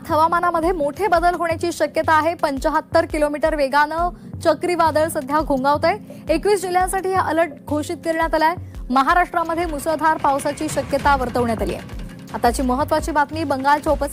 कोकणात हवामानामध्ये मोठे बदल होण्याची शक्यता आहे। 75 किलोमीटर वेगानं चक्रीवादळ सध्या घोंगावतंय। 21 जिल्ह्यांसाठी हा अलर्ट घोषित करण्यात आलाय। महाराष्ट्रामध्ये मुसळधार पावसाची शक्यता वर्तवण्यात आली आहे। आताची महत्त्वाची बातमी बंगालच्या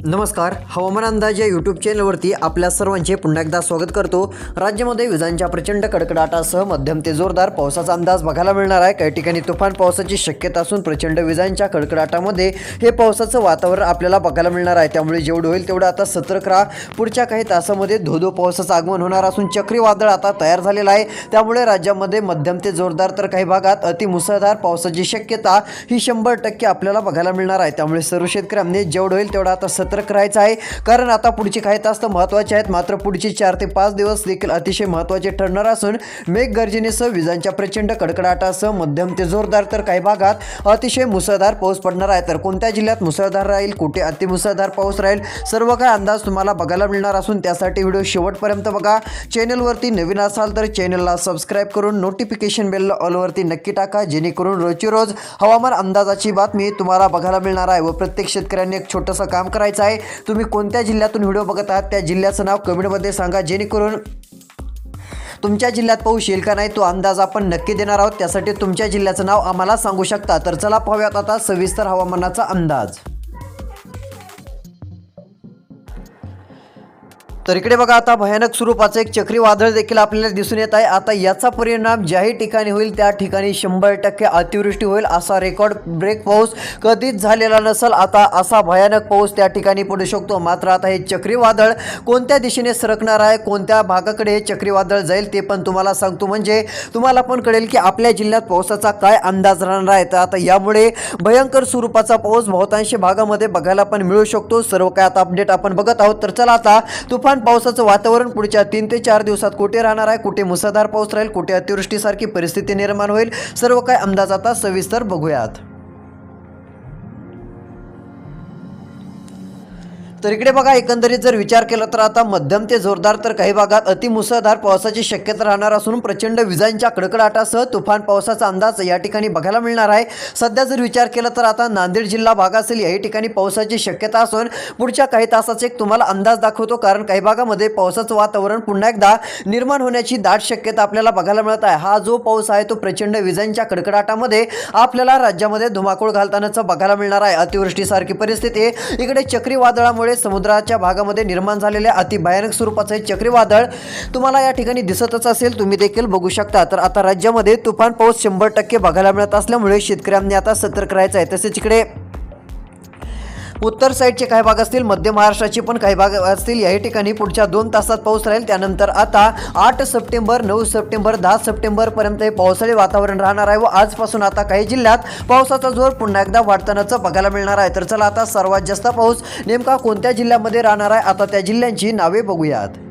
नमस्कार, हवामान अंदाज या यूट्यूब चॅनलवरती आपल्या सर्वांचे पुन्हा एकदा स्वागत करतो। राज्यामध्ये विजांच्या प्रचंड कडकडाटासह मध्यम ते जोरदार पावसाचा अंदाज बघायला मिळणार आहे। काही ठिकाणी तुफान पावसाची शक्यता असून प्रचंड विजांच्या कडकडाटामध्ये हे पावसाचं वातावरण आपल्याला बघायला मिळणार आहे। त्यामुळे जेवढं होईल तेवढं आता सतर्क राहा। पुढच्या काही तासामध्ये धोधो पावसाचं आगमन होणार असून चक्रीवादळ आता तयार झालेलं आहे। त्यामुळे राज्यामध्ये मध्यम ते जोरदार तर काही भागात अतिमुसळधार पावसाची शक्यता ही 100% आपल्याला बघायला मिळणार आहे। त्यामुळे सर्व शेतकऱ्यांनी जेवढं होईल तेवढं आता सतर्क राहायचं आहे, कारण आता पुढची काही तास तर महत्त्वाचे आहेत। मात्र पुढची 4 ते 5 दिवस देखील अतिशय महत्त्वाचे ठरणार असून मेघगर्जनेसह विजांच्या प्रचंड कडकडाटासह मध्यम ते जोरदार तर काही भागात अतिशय मुसळधार पाऊस पडणार आहे। तर कोणत्या जिल्ह्यात मुसळधार राहील, कुठे अतिमुसळधार पाऊस राहील, सर्व काही अंदाज तुम्हाला बघायला मिळणार असून त्यासाठी व्हिडिओ शेवटपर्यंत बघा। चॅनलवरती नवीन असाल तर चॅनलला सबस्क्राइब करून नोटिफिकेशन बेल ऑलवरती नक्की टाका, जेणेकरून रोजची रोज हवामान अंदाजाची बातमी तुम्हाला बघायला मिळणार आहे। व प्रत्येक शेतकऱ्यांनी एक छोटंसं काम करायचं आहे। तुम्ही कोणत्या जिल्ह्यातून व्हिडिओ बघत आहात त्या जिल्ह्याचं नाव कमेंटमध्ये सांगा, जेणेकरून तुमच्या जिल्ह्यात पाऊस येईल का नाही तो अंदाज आपण नक्की देणार आहोत। त्यासाठी तुमच्या जिल्ह्याचं नाव आम्हाला सांगू शकता। तर चला पाहूयात आता सविस्तर हवामानाचा अंदाज। तर इकडे बघा, आता भयानक स्वरूपाचं एक चक्रीवादळ देखील आपल्याला दिसून येत आहे। आता याचा परिणाम ज्याही ठिकाणी होईल त्या ठिकाणी 100% अतिवृष्टी होईल। असा रेकॉर्ड ब्रेक पाऊस कधीच झालेला नसेल। आता असा भयानक पाऊस त्या ठिकाणी पडू शकतो। मात्र आता हे चक्रीवादळ कोणत्या दिशेने सरकणार आहे, कोणत्या भागाकडे हे चक्रीवादळ जाईल ते पण तुम्हाला सांगतो, म्हणजे तुम्हाला पण कळेल की आपल्या जिल्ह्यात पावसाचा काय अंदाज राहणार आहे। तर आता यामुळे भयंकर स्वरूपाचा पाऊस बहुतांश भागामध्ये बघायला पण मिळू शकतो। सर्व काय आता अपडेट आपण बघत आहोत। तर चला आता तुफान पावसाचं वातावरण पुढच्या 3 ते 4 दिवसात कुठे राहणार आहे, कुठे मुसळधार पाऊस राहील, कुठे अतिवृष्टीसारखी परिस्थिती निर्माण होईल, सर्व काही अंदाज आता सविस्तर बघूयात। तर इकडे बघा, एकंदरीत जर विचार केला तर आता मध्यम ते जोरदार तर काही भागात अतिमुसळधार पावसाची शक्यता राहणार असून प्रचंड विजांच्या कडकडाटासह तुफान पावसाचा अंदाज या ठिकाणी बघायला मिळणार आहे। सध्या जर विचार केला तर आता नांदेड जिल्हा भाग असेल याही ठिकाणी पावसाची शक्यता असून पुढच्या काही तासाचा एक तुम्हाला अंदाज दाखवतो, कारण काही भागामध्ये पावसाचं वातावरण पुन्हा एकदा निर्माण होण्याची दाट शक्यता आपल्याला बघायला मिळत आहे। हा जो पाऊस आहे तो प्रचंड विजांच्या कडकडाटामध्ये आपल्याला राज्यामध्ये धुमाकूळ घालतानाच बघायला मिळणार आहे। अतिवृष्टीसारखी परिस्थिती इकडे चक्रीवादळामुळे समुद्राच्या भागामध्ये निर्माण झालेले अतिभयानक स्वरूपाचे चक्रीवादळ तुम्हाला या ठिकाणी दिसतच असेल, तुम्ही देखील बघू शकता। तर आता राज्यामध्ये तुफान पाऊस 100% बघायला मिळत असल्यामुळे शेतकऱ्यांनी आता सतर्क राहायचं आहे। तसेच इकडे उत्तर साईडचे काही भाग असतील, मध्य महाराष्ट्राचे पण काही भाग असतील, याही ठिकाणी पुढच्या 2 तासात पाऊस राहील। त्यानंतर आता 8 सप्टेंबर, 9 सप्टेंबर, 10 सप्टेंबर पर्यंत हे पावसाळी वातावरण राहणार आहे व आजपासून आता काही जिल्ह्यात पावसाचा जोर पुन्हा एकदा वाढतानाच बघायला मिळणार आहे। तर चला आता सर्वात जास्त पाऊस नेमका कोणत्या जिल्ह्यामध्ये राहणार आहे, आता त्या जिल्ह्यांची नावे बघूयात।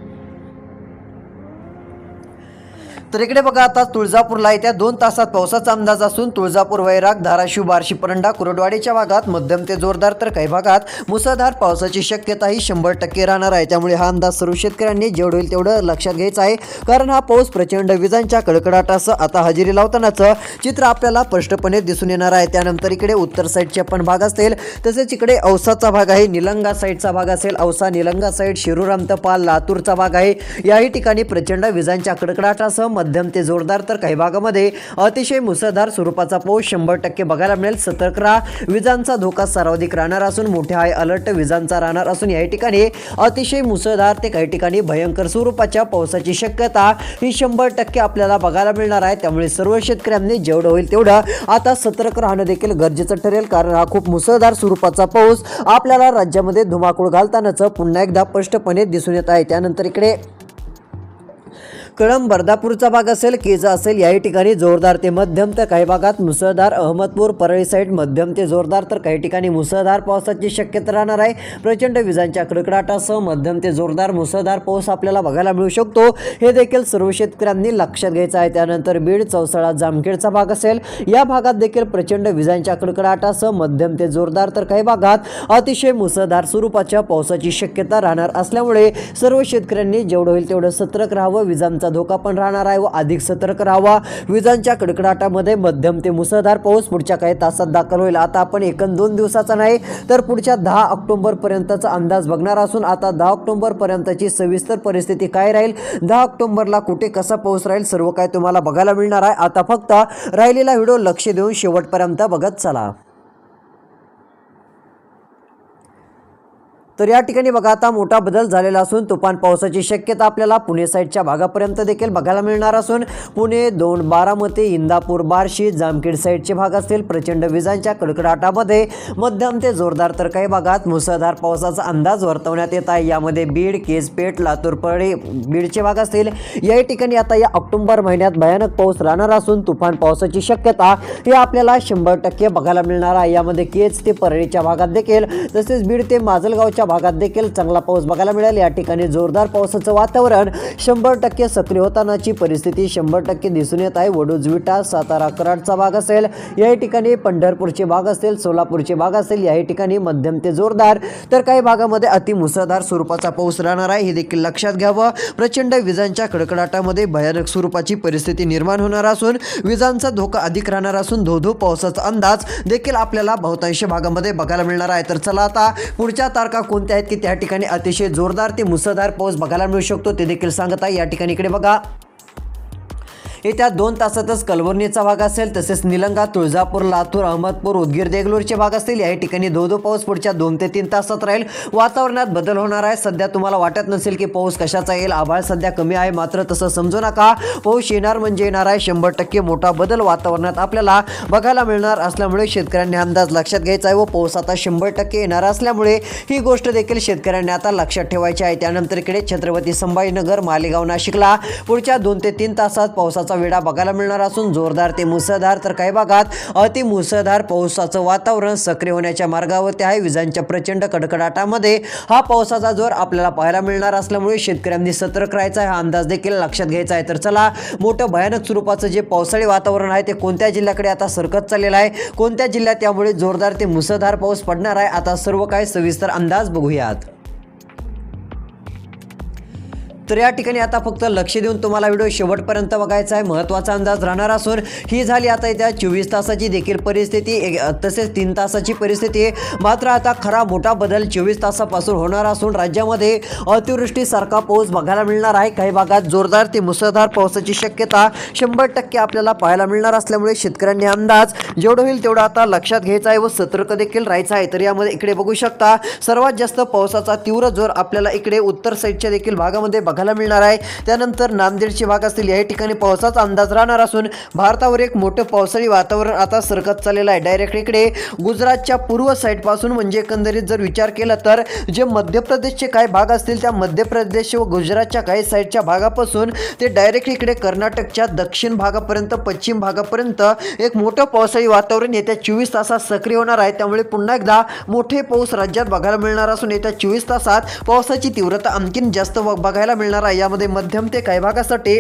तर इकडे बघा, आता तुळजापूरला येत्या 2 तासात पावसाचा अंदाज असून तुळजापूर, वैराग, धाराशिव, बार्शी, परंडा, कुरडवाडीच्या भागात मध्यम ते जोरदार तर काही भागात मुसळधार पावसाची शक्यता ही 100% राहणार आहे। त्यामुळे हा अंदाज सर्व शेतकऱ्यांनी जेवढं होईल तेवढं लक्षात घ्यायचं आहे, कारण हा पाऊस प्रचंड विजांच्या कडकडाटासह आता हजेरी लावतानाचं चित्र आपल्याला स्पष्टपणे दिसून येणार आहे। त्यानंतर इकडे उत्तर साईडचे पण भाग असतील, तसेच इकडे औसाचा भाग आहे, निलंगा साईडचा भाग असेल, औसा निलंगा साईड, शिरूर, अंतपाल, लातूरचा भाग आहे, याही ठिकाणी प्रचंड विजांच्या कडकडाटासह मध्यम ते जोरदार तर काही भागामध्ये अतिशय मुसळधार स्वरूपाचा पाऊस 100% बघायला मिळेल। सतर्क राहा, विजांचा धोका सर्वाधिक राहणार असून मोठे हाय अलर्ट विजांचा राहणार असून याही ठिकाणी अतिशय मुसळधार ते काही ठिकाणी भयंकर स्वरूपाच्या पावसाची शक्यता ही 100% आपल्याला बघायला मिळणार आहे। त्यामुळे सर्व शेतकऱ्यांनी जेवढं होईल तेवढं आता सतर्क राहणं देखील गरजेचं ठरेल, कारण हा खूप मुसळधार स्वरूपाचा पाऊस आपल्याला राज्यामध्ये धुमाकूळ घालतानाच पुन्हा एकदा स्पष्टपणे दिसून येत आहे। त्यानंतर इकडे कळंब, बर्दापूरचा भाग असेल, केजा असेल, याही ठिकाणी जोरदार ते मध्यम तर काही भागात मुसळधार, अहमदपूर, परळी साईड मध्यम ते जोरदार तर काही ठिकाणी मुसळधार पावसाची शक्यता राहणार आहे। प्रचंड विजांच्या कडकडाटासह मध्यम ते जोरदार मुसळधार पाऊस आपल्याला बघायला मिळू शकतो, हे देखील सर्व शेतकऱ्यांनी लक्षात घ्यायचं आहे। त्यानंतर बीड, चौसाळा, जामखेडचा भाग असेल, या भागात देखील प्रचंड विजांच्या कडकडाटासह मध्यम ते जोरदार तर काही भागात अतिशय मुसळधार स्वरूपाच्या पावसाची शक्यता राहणार असल्यामुळे सर्व शेतकऱ्यांनी जेवढं होईल तेवढं सतर्क राहावं, विजांचा विजांचा धोका पण राहणार आहे व अधिक सतर्क राहावा. विजांच्या कडकडाटामध्ये मध्यम ते मुसळधार पाऊस पुढच्या काही तासात दाखल होईल. आता आपण 1-2 दिवसाचा नाही तर पुढच्या 10 ऑक्टोबर पर्यंतचा अंदाज बघणार असून आता 10 ऑक्टोबर पर्यंतची सविस्तर परिस्थिती काय राहील, 10 ऑक्टोबरला कुठे कसा पाऊस राहील, सर्व काय तुम्हाला बघायला मिळणार आहे. आता फक्त राहिलेला व्हिडिओ लक्ष देऊन शेवटपर्यंत बघत चला. तर या ठिकाणी बघा आता मोठा बदल झालेला असून तुफान पावसाची शक्यता आपल्याला पुणे साईडच्या भागापर्यंत देखील बघायला मिळणार असून पुणे, दौंड, बारामती, इंदापूर, बार्शी, जामखेड साईडचे भाग असतील प्रचंड विजांच्या कडकडाटामध्ये मध्यम ते जोरदार तर काही भागात मुसळधार पावसाचा अंदाज वर्तवण्यात येत आहे. यामध्ये बीड, केजपेठ, लातूर, परळी, बीडचे भाग असतील. या ठिकाणी आता या ऑक्टोबर महिन्यात भयानक पाऊस राहणार असून तुफान पावसाची शक्यता ही आपल्याला 100% बघायला मिळणार आहे. यामध्ये केज ते परळीच्या भागात देखील तसेच बीड ते माजलगावच्या भागात देखील चांगला पाऊस बघायला मिळेल. या ठिकाणी जोरदार पावसाचं वातावरण 100% सक्रिय होतानाची परिस्थिती 100% दिसून येत आहे. वडूज, विटा, सातारा, कराडचा भाग असेल, या ठिकाणी पंढरपूरचे भाग असतील, सोलापूरचे भाग असतील, या ठिकाणी मध्यम ते जोरदार तर काही भागामध्ये अति मुसळधार स्वरूपाचा पाऊस राहणार आहे. हे देखील लक्षात घ्यावं. प्रचंड विजांच्या कडकडाटामध्ये भयानक स्वरूपाची परिस्थिती निर्माण होणार असून विजांचा धोका अधिक राहणार असून धोधो पावसाचा अंदाज देखील आपल्याला बहुतांश भागामध्ये बघायला मिळणार आहे. तर चला आता पुढच्या तारखा कोणत्या आहेत की त्या ठिकाणी अतिशय जोरदार ते मुसळधार पाऊस बघायला मिळू शकतो ते देखील सांगत आहे. या ठिकाणी इकडे बघा येत्या 2 तासातच कलबुर्गीचा भाग असेल तसेच निलंगा, तुळजापूर, लातूर, अहमदपूर, उदगीर, देगलूरचे भाग असतील. या ठिकाणी धोधो पाऊस पुढच्या 2 ते 3 तासात राहील. वातावरणात बदल होणार आहे. सध्या तुम्हाला वाटत नसेल की पाऊस कशाचा येईल, आभाळ सध्या कमी आहे, मात्र तसं समजू नका. पाऊस येणार म्हणजे येणार आहे. 100% मोठा बदल वातावरणात आपल्याला बघायला मिळणार असल्यामुळे शेतकऱ्यांनी अंदाज लक्षात घ्यायचा आहे व पाऊस आता 100% येणार असल्यामुळे ही गोष्ट देखील शेतकऱ्यांनी आता लक्षात ठेवायची आहे. त्यानंतर इकडे छत्रपती संभाजीनगर, मालेगाव, नाशिकला पुढच्या 2 ते 3 तासात पावसाचा वेढा बघायला मिळणार असून जोरदार ते मुसळधार तर काही भागात अति मुसळधार पावसाचं वातावरण सक्रिय होण्याच्या मार्गावरती आहे. विजांच्या प्रचंड कडकडाटामध्ये हा पावसाचा जोर आपल्याला पाहायला मिळणार असल्यामुळे शेतकऱ्यांनी सतर्क राहायचा आहे. हा अंदाज देखील लक्षात घ्यायचा आहे. तर चला मोठं भयानक स्वरूपाचं जे पावसाळी वातावरण आहे ते कोणत्या जिल्ह्याकडे आता सरकत चाललेलं आहे, कोणत्या जिल्ह्यात त्यामुळे जोरदार ते मुसळधार पाऊस पडणार आहे, आता सर्व काही सविस्तर अंदाज बघूयात. तर या ठिकाणी आता फक्त लक्ष देऊन तुम्हाला व्हिडिओ शेवटपर्यंत बघायचा आहे. महत्त्वाचा अंदाज राहणार असून ही झाली आता येत्या 24 तासाची देखील परिस्थिती तसेच 3 तासाची परिस्थिती. मात्र आता खरा मोठा बदल 24 तासापासून होणार असून राज्यामध्ये अतिवृष्टीसारखा पाऊस बघायला मिळणार आहे. काही भागात जोरदार ते मुसळधार पावसाची शक्यता 100% आपल्याला पाहायला मिळणार असल्यामुळे शेतकऱ्यांनी अंदाज जेवढं होईल तेवढं आता लक्षात घ्यायचा आहे व सतर्क देखील राहायचं आहे. तर यामध्ये इकडे बघू शकता सर्वात जास्त पावसाचा तीव्र जोर आपल्याला इकडे उत्तर साईडच्या देखील भागामध्ये बघायला मिळणार आहे. त्यानंतर नांदेडचे भाग असतील, या ठिकाणी पावसाचा अंदाज राहणार असून भारतावर एक मोठं पावसाळी वातावरण आता सरकत चाललेलं आहे. डायरेक्ट इकडे गुजरातच्या पूर्व साईड पासून म्हणजे एकंदरीत जर विचार केला तर जे मध्य प्रदेशचे काही भाग असतील त्या मध्य प्रदेश व गुजरातच्या काही साईडच्या भागापासून ते डायरेक्ट इकडे कर्नाटकच्या दक्षिण भागापर्यंत, पश्चिम भागापर्यंत एक मोठं पावसाळी वातावरण येत्या 24 तासात सक्रिय होणार आहे. त्यामुळे पुन्हा एकदा मोठे पाऊस राज्यात बघायला मिळणार असून येत्या 24 तासात पावसाची तीव्रता आणखीन जास्त बघायला मिळणार आहे. यामध्ये मध्यम ते काही भागासाठी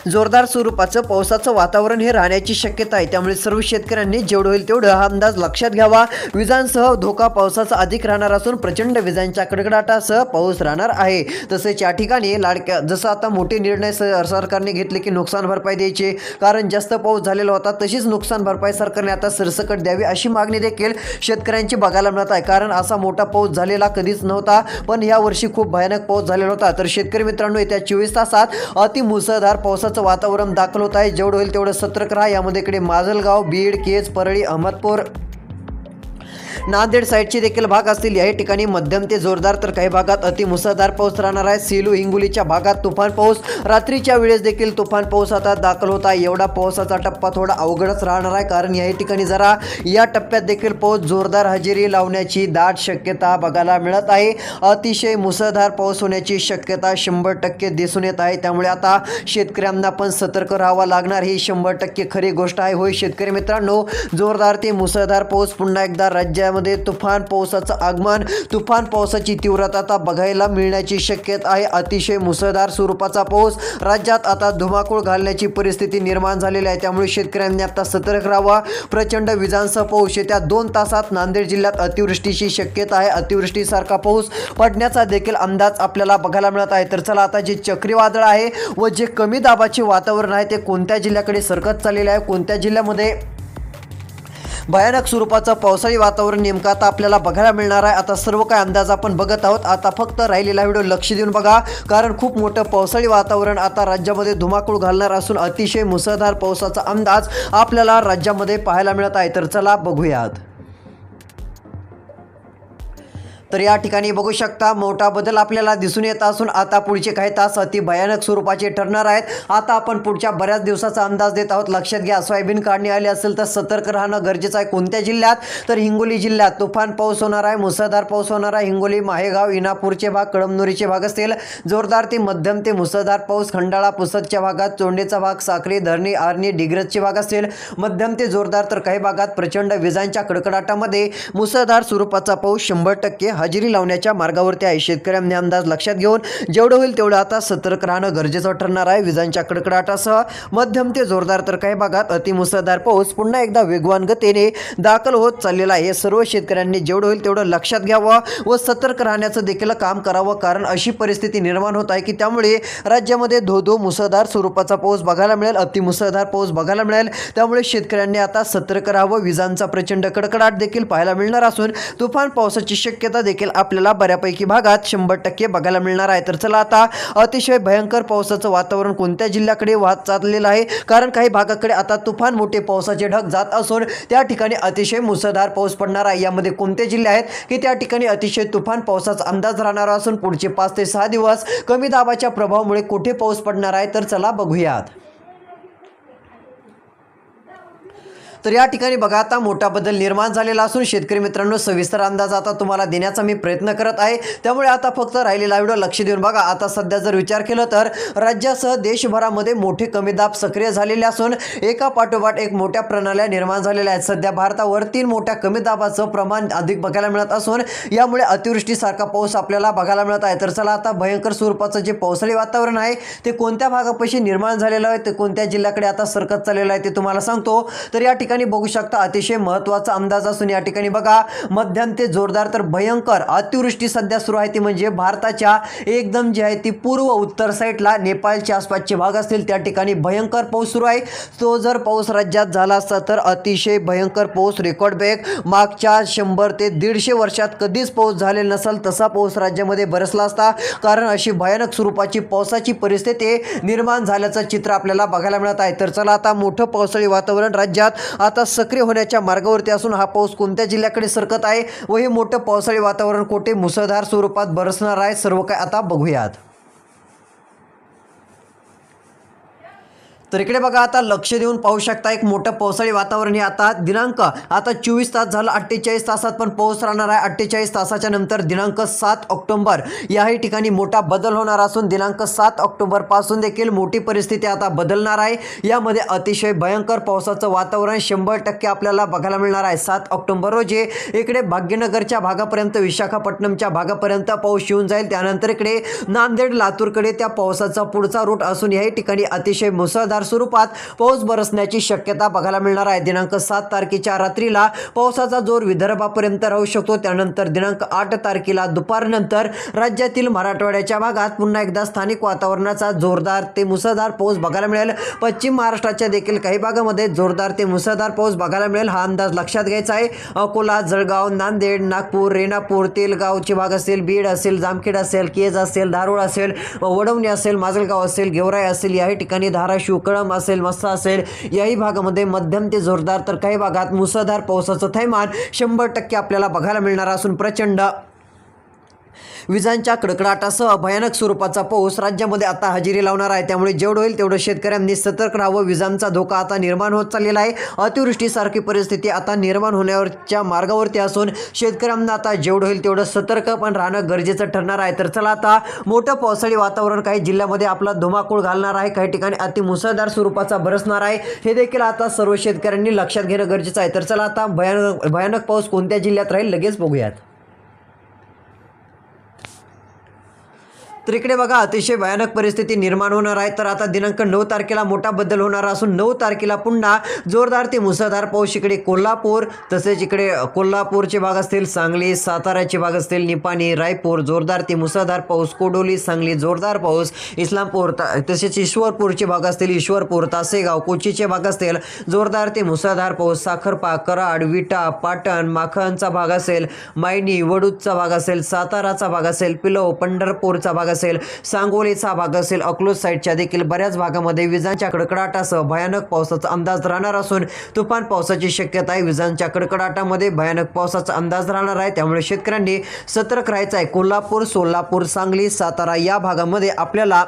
जोरदार स्वरूपाचं पावसाचं वातावरण हे राहण्याची शक्यता आहे. त्यामुळे सर्व शेतकऱ्यांनी जेवढं होईल तेवढं हा अंदाज लक्षात घ्यावा. विजांसह धोका पावसाचा अधिक राहणार असून प्रचंड विजांच्या कडकडाटासह पाऊस राहणार आहे. तसेच या ठिकाणी लाडक्या जसं आता मोठे निर्णय सरकारने घेतले की नुकसान भरपाई द्यायची, कारण जास्त पाऊस झालेला होता, तशीच नुकसान भरपाई सरकारने आता सरसकट द्यावी अशी मागणी देखील शेतकऱ्यांची बघायला मिळत आहे. कारण असा मोठा पाऊस झालेला कधीच नव्हता, पण या वर्षी खूप भयानक पाऊस झालेला होता. तर शेतकरी मित्रांनो येत्या 24 तासात अति मुसळधार पावसाचं वातावरण दाखल होत आहे. जेवढं होईल तेवढं सतर्क राहा. यामध्ये इकडे माजलगाव, बीड, केज, परळी, अहमदपूर, नांदेड साईडचे देखील भाग असतील. या ठिकाणी मध्यम ते जोरदार तर काही भागात अति मुसळधार पाऊस राहणार आहे. सेलू, हिंगोलीच्या भागात तुफान पाऊस, रात्रीच्या वेळेस देखील तुफान पाऊस आता दाखल होत आहे. एवढा पावसाचा टप्पा थोडा अवघडच राहणार आहे, कारण या ठिकाणी जरा या टप्प्यात देखील पाऊस जोरदार हजेरी लावण्याची दाट शक्यता बघायला मिळत आहे. अतिशय मुसळधार पाऊस होण्याची शक्यता 100% दिसून येत आहे. त्यामुळे आता शेतकऱ्यांना पण सतर्क राहावं लागणार, ही 100% खरी गोष्ट आहे. होय शेतकरी मित्रांनो, जोरदार ते मुसळधार पाऊस पुन्हा एकदा राज्यामध्ये जिल्ह्यामध्ये तुफान पावसाचं आगमन, तुफान पावसाची तीव्रता आता बघायला मिळण्याची शक्यता आहे. अतिशय मुसळधार स्वरूपाचा पाऊस राज्यात आता धुमाकूळ घालण्याची परिस्थिती निर्माण झालेली आहे. त्यामुळे शेतकऱ्यांनी आता सतर्क राहावा. प्रचंड विजांसह पाऊस येत्या 2 तासात नांदेड जिल्ह्यात अतिवृष्टीची शक्यता आहे. अतिवृष्टीसारखा पाऊस पडण्याचा देखील अंदाज आपल्याला बघायला मिळत आहे. तर चला आता जे चक्रीवादळ आहे व जे कमी दाबाचे वातावरण आहे ते कोणत्या जिल्ह्याकडे सरकत चाललेले आहे, कोणत्या जिल्ह्यामध्ये भयानक स्वरूपाचं पावसाळी वातावरण नेमकं आता आपल्याला बघायला मिळणार आहे. आता सर्व काही अंदाज आपण बघत आहोत. आता फक्त राहिलेला व्हिडिओ लक्ष देऊन बघा, कारण खूप मोठं पावसाळी वातावरण आता राज्यामध्ये धुमाकूळ घालणार असून अतिशय मुसळधार पावसाचा अंदाज आपल्याला राज्यामध्ये पाहायला मिळत आहे. तर चला बघूयात. तर या ठिकाणी बघू शकता मोठा बदल आपल्याला दिसून येत असून आता पुढचे काही तास अति भयानक स्वरूपाचे ठरणार आहेत. आता आपण पुढच्या बऱ्याच दिवसाचा अंदाज देत आहोत. लक्षात घ्या, सोयाबीन काढणी आली असेल तर सतर्क राहणं गरजेचं आहे. कोणत्या जिल्ह्यात? तर हिंगोली जिल्ह्यात तुफान पाऊस होणार आहे, मुसळधार पाऊस होणार आहे. हिंगोली, माहेगाव, इनापूरचे भाग, कळमनुरीचे भाग असतील जोरदार ते मध्यम ते मुसळधार पाऊस. खंडाळा, पुसदच्या भागात, चोंडेचा भाग, साखळी, धरणी, आर्णी, डिग्रजचे भाग असतील मध्यम ते जोरदार. तर काही भागात प्रचंड विजांच्या कडकडाटामध्ये मुसळधार स्वरूपाचा पाऊस 100% हजेरी लावण्याच्या मार्गावरती आहे. शेतकऱ्यांनी अंदाज लक्षात घेऊन जेवढं होईल तेवढं आता सतर्क राहणं गरजेचं ठरणार आहे. विजांच्या कडकडाटासह मध्यम ते जोरदार तर काही भागात अतिमुसळधार पाऊस पुन्हा एकदा वेगवान गतीने दाखल होत चाललेला आहे. हे सर्व शेतकऱ्यांनी जेवढं होईल तेवढं लक्षात घ्यावं व सतर्क राहण्याचं देखील काम करावं, कारण अशी परिस्थिती निर्माण होत आहे की त्यामुळे राज्यामध्ये धो मुसळधार स्वरूपाचा पाऊस बघायला मिळेल, अतिमुसळधार पाऊस बघायला मिळेल. त्यामुळे शेतकऱ्यांनी आता सतर्क राहावं. विजांचा प्रचंड कडकडाट देखील पाहायला मिळणार असून तुफान पावसाची शक्यता देखील आपल्याला बऱ्यापैकी भागात 100% बघायला मिळणार आहे. तर चला आता अतिशय भयंकर पावसाचं वातावरण कोणत्या जिल्ह्याकडे वाहत चाललेलं आहे, कारण काही भागाकडे आता तुफान मोठे पावसाचे ढग जात असून त्या ठिकाणी अतिशय मुसळधार पाऊस पडणार आहे. यामध्ये कोणते जिल्हे आहेत की त्या ठिकाणी अतिशय तुफान पावसाचा अंदाज राहणार असून पुढचे 5 ते 6 दिवस कमी दाबाच्या प्रभावामुळे कुठे पाऊस पडणार आहे. तर चला बघूयात. तर या ठिकाणी बघा आता मोठा बदल निर्माण झालेला असून शेतकरी मित्रांनो सविस्तर अंदाज आता तुम्हाला देण्याचा मी प्रयत्न करत आहे. त्यामुळे आता फक्त राहिलेला व्हिडिओ लक्ष देऊन बघा. आता सध्या जर विचार केला तर राज्यासह देशभरामध्ये मोठे कमी दाब सक्रिय झालेले असून एका पाठोपाठ एक मोठ्या प्रणाल्या निर्माण झालेल्या आहेत. सध्या भारतावर 3 मोठ्या कमी दाबाचं प्रमाण अधिक बघायला मिळत असून यामुळे अतिवृष्टीसारखा पाऊस आपल्याला बघायला मिळत आहे. तर चला आता भयंकर स्वरूपाचं जे पावसाळी वातावरण आहे ते कोणत्या भागापाशी निर्माण झालेलं आहे, ते कोणत्या जिल्ह्याकडे आता सरकत चाललेलं आहे ते तुम्हाला सांगतो. तर या ठिकाणी बघू शकता अतिशय महत्त्वाचा अंदाज असून या ठिकाणी बघा मध्यम ते जोरदार तर भयंकर अतिवृष्टी सध्या सुरू आहे. ती म्हणजे भारताच्या एकदम जी आहे ती पूर्व उत्तर साईडला नेपाळच्या आसपासचे भाग असतील त्या ठिकाणी भयंकर पाऊस सुरू आहे. तो जर पाऊस राज्यात झाला असता तर अतिशय भयंकर पाऊस रेकॉर्ड ब्रेक मागच्या 100 ते 150 वर्षात कधीच पाऊस झालेला नसेल तसा पाऊस राज्यामध्ये बरसला असता, कारण अशी भयानक स्वरूपाची पावसाची परिस्थिती निर्माण झाल्याचं चित्र आपल्याला बघायला मिळत आहे. तर चला आता मोठं पावसाळी वातावरण राज्यात आता सक्रिय होण्याच्या मार्गावरती असून हा पाऊस कोणत्या जिल्ह्याकडे सरकत आहे व हे मोठं पावसाळी वातावरण कोठे मुसळधार स्वरूपात बरसणार आहे सर्व काय आता बघूयात. तर इकडे बघा आता लक्ष देऊन पाहू शकता एक मोठं पावसाळी वातावरण हे आता दिनांक आता 24 तास झालं, 48 तासात पण पाऊस राहणार आहे. 48 तासाच्या नंतर दिनांक 7 ऑक्टोबर याही ठिकाणी मोठा बदल होणार असून दिनांक 7 ऑक्टोबर पासून देखील मोठी परिस्थिती आता बदलणार आहे. यामध्ये अतिशय भयंकर पावसाचं वातावरण 100% आपल्याला बघायला मिळणार आहे. 7 ऑक्टोबर रोजी इकडे भाग्यनगरच्या भागापर्यंत विशाखापट्टणमच्या भागापर्यंत पाऊस येऊन जाईल. त्यानंतर इकडे नांदेड लातूरकडे त्या पावसाचा पुढचा रूट असून याही ठिकाणी अतिशय मुसळधार स्वरूपात पाऊस बरसण्याची शक्यता बघायला मिळणार आहे. दिनांक 7 तारखेच्या रात्रीला पावसाचा जोर विदर्भापर्यंत राहू शकतो. त्यानंतर दिनांक 8 तारखेला दुपारनंतर राज्यातील मराठवाड्याच्या भागात पुन्हा एकदा स्थानिक वातावरणाचा जोरदार ते मुसळधार पाऊस बघायला मिळेल. पश्चिम महाराष्ट्राच्या देखील काही भागामध्ये जोरदार ते मुसळधार पाऊस बघायला मिळेल. हा अंदाज लक्षात घ्यायचा आहे. अकोला, जळगाव, नांदेड, नागपूर, रेणापूर, तेलगावचे भाग असेल, बीड असेल, जामखेड असेल, केज असेल, धारूळ असेल, वडवणी असेल, माजलगाव असेल, गेवराई असेल, याही ठिकाणी धाराशिव, कळंब असेल, मस्सा असेल, याही भागामध्ये मध्यम ते जोरदार तर काही भागात मुसळधार पावसाचं थैमान 100% आपल्याला बघायला मिळणार असून प्रचंड विजांच्या कडकडाटासह भयानक स्वरूपाचा पाऊस राज्यामध्ये आता हजेरी लावणार आहे. त्यामुळे जेवढं होईल तेवढं शेतकऱ्यांनी सतर्क राहावं. विजांचा धोका आता निर्माण होत चाललेला आहे. अतिवृष्टीसारखी परिस्थिती आता निर्माण होण्याच्या मार्गावरती असून शेतकऱ्यांना आता जेवढं होईल तेवढं सतर्क पण राहणं गरजेचं ठरणार आहे. तर चला आता मोठं पावसाळी वातावरण काही जिल्ह्यामध्ये आपला धुमाकूळ घालणार आहे. काही ठिकाणी अति मुसळधार स्वरूपाचा बरसणार आहे. हे देखील आता सर्व शेतकऱ्यांनी लक्षात घेणं गरजेचं आहे. तर चला आता भयानक पाऊस कोणत्या जिल्ह्यात राहील लगेच बघूयात. तर इकडे बघा अतिशय भयानक परिस्थिती निर्माण होणार आहे. तर आता दिनांक 9 तारखेला मोठा बदल होणार असून 9 तारखेला पुन्हा जोरदार ते मुसळधार पाऊस इकडे कोल्हापूर, तसेच इकडे कोल्हापूरचे भाग असतील, सांगली, साताराचे भाग असतील, निपाणी, रायपूर जोरदार ते मुसळधार पाऊस, कोडोली, सांगली जोरदार पाऊस, इस्लामपूर तसेच ईश्वरपूरचे भाग असतील, ईश्वरपूर, तासेगाव, कोचीचे भाग असतील, जोरदार ते मुसळधार पाऊस, साखरपा, कराड, विटा, पाटण, माखणचा भाग असेल, मायनी, वडूजचा भाग असेल, साताराचा भाग असेल, पिलव, पंढरपूरचा भाग असेल, सांगोलीचा भाग असेल, अकलूज साईडच्या देखील बऱ्याच भागामध्ये विजांच्या कडकडाटासह भयानक पावसाचा अंदाज राहणार असून तुफान पावसाची शक्यता आहे. विजांच्या कडकडाटामध्ये भयानक पावसाचा अंदाज राहणार आहे. त्यामुळे शेतकऱ्यांनी सतर्क राहायचं आहे. कोल्हापूर, सोलापूर, सांगली, सातारा या भागामध्ये आपल्याला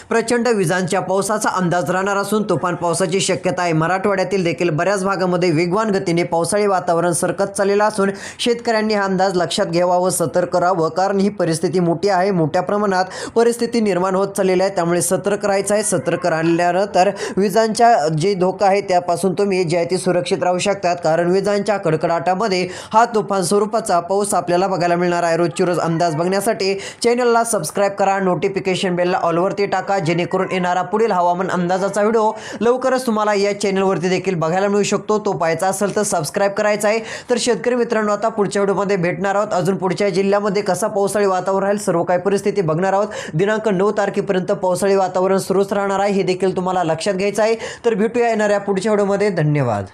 प्रचंड विजांच्या पावसाचा अंदाज राहणार असून तुफान पावसाची शक्यता आहे. मराठवाड्यातील देखील बऱ्याच भागामध्ये वेगवान गतीने पावसाळी वातावरण सरकत चाललेलं असून शेतकऱ्यांनी हा अंदाज लक्षात घ्यावा व सतर्क राहावं. कारण ही परिस्थिती मोठी आहे. मोठ्या प्रमाणात परिस्थिती निर्माण होत चाललेली आहे. त्यामुळे सतर्क राहायचं आहे. सतर्क राहिल्यानंतर विजांच्या जे धोका आहे त्यापासून तुम्ही जे आहे ते सुरक्षित राहू शकतात. कारण विजांच्या कडकडाटामध्ये हा तुफान स्वरूपाचा पाऊस आपल्याला बघायला मिळणार आहे. रोजची रोज अंदाज बघण्यासाठी चॅनलला सबस्क्राईब करा, नोटिफिकेशन बेलला ऑलवरती टाका, जेणेकरून येणारा पुढील हवामान अंदाजाचा व्हिडिओ लवकरच तुम्हाला या चॅनलवरती देखील बघायला मिळू शकतो. तो पाहायचा असेल तर सबस्क्राईब करायचा आहे. तर शेतकरी मित्रांनो आता पुढच्या व्हिडिओमध्ये भेटणार आहोत. अजून पुढच्या जिल्ह्यामध्ये कसा पावसाळी वातावरण राहील सर्व काही परिस्थिती बघणार आहोत. दिनांक 9 तारखेपर्यंत पावसाळी वातावरण सुरूच राहणार आहे. हे देखील तुम्हाला लक्षात घ्यायचं आहे. तर भेटूया येणाऱ्या पुढच्या व्हिडिओमध्ये. धन्यवाद.